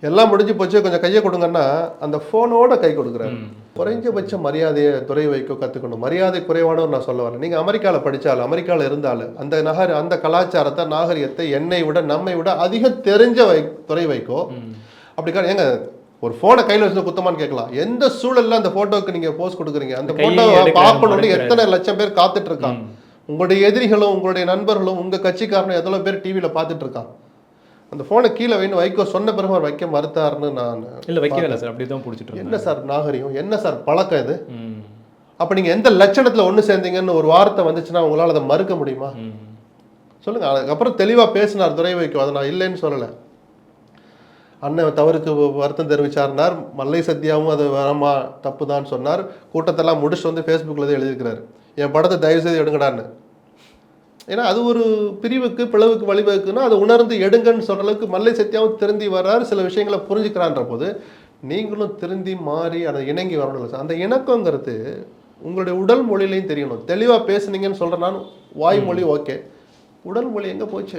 எல்லாம் முடிஞ்சு போச்சு கொஞ்சம் கையை கொடுங்கன்னா அந்த ஃபோனோட கை கொடுக்குறாரு. குறைஞ்சபட்ச மரியாதையை துறை வைக்க கற்றுக்கணும். மரியாதை குறைவானவர் நான் சொல்ல வரேன். நீங்கள் அமெரிக்காவில் படித்தாலும் அமெரிக்காவில் இருந்தாலும் அந்த கலாச்சாரத்தை நாகரிகத்தை என்னை விட நம்மை விட அதிகம் தெரிஞ்ச துறை வைக்கோ. அப்படி ஏங்க ஒரு ஃபோனை கையில் வச்சு குத்தமான்னு கேட்கலாம். எந்த சூழலில் அந்த ஃபோட்டோவுக்கு நீங்கள் போஸ்ட் கொடுக்குறீங்க? அந்த ஃபோட்டோவை பார்க்கணுன்னு எத்தனை லட்சம் பேர் காத்துட்டு இருக்காங்க. உங்களுடைய எதிரிகளும் உங்களுடைய நண்பர்களும் உங்கள் கட்சிக்காரனும் எவ்வளோ பேர் டிவியில் பார்த்துட்டு இருக்காங்க. அந்த ஃபோனை கீழே வைன்னு வைக்க சொன்ன பிறகு அவர் வைக்க மறுத்தாருன்னு நான் இல்லை வைக்கவே இல்லை சார். அப்படி தான் பிடிச்சிட்டு என்ன சார் நாகரிகம், என்ன சார் பழக்கம் இது? அப்போ நீங்கள் எந்த லட்சணத்தில் ஒன்று சேர்ந்தீங்கன்னு ஒரு வார்த்தை வந்துச்சுன்னா உங்களால் அதை மறுக்க முடியுமா? சொல்லுங்கள். அதுக்கப்புறம் தெளிவாக பேசினார் துறை வைக்கும். அதை நான் இல்லைன்னு சொல்லலை. அண்ணன் தவறுக்கு வருத்தம் தெரிவிச்சார்னார். மல்லை சத்யாவும் அது வரமா தப்பு தான் சொன்னார். கூட்டத்தெல்லாம் முடிச்சுட்டு வந்து ஃபேஸ்புக்கில் தான் எழுதியிருக்கிறாரு, என் படத்தை தயவுசெய்து எடுங்கடான்னு. ஏன்னா அது ஒரு பிரிவுக்கு பிளவுக்கு வழிவகுக்குன்னா அதை உணர்ந்து எடுங்கன்னு சொல்கிற அளவுக்கு மல்லை சத்யாவும் திருந்தி வர்றாரு. சில விஷயங்களை புரிஞ்சுக்கிறான்ற போது நீங்களும் திருந்தி மாறி அதை இணங்கி வரணும் இல்லை சார். அந்த இணக்கங்கிறது உங்களுடைய உடல் மொழியிலையும் தெரியணும். தெளிவாக பேசுனீங்கன்னு சொல்கிறேன் நான். வாய்மொழி ஓகே, உடல் மொழி எங்கே போச்சு?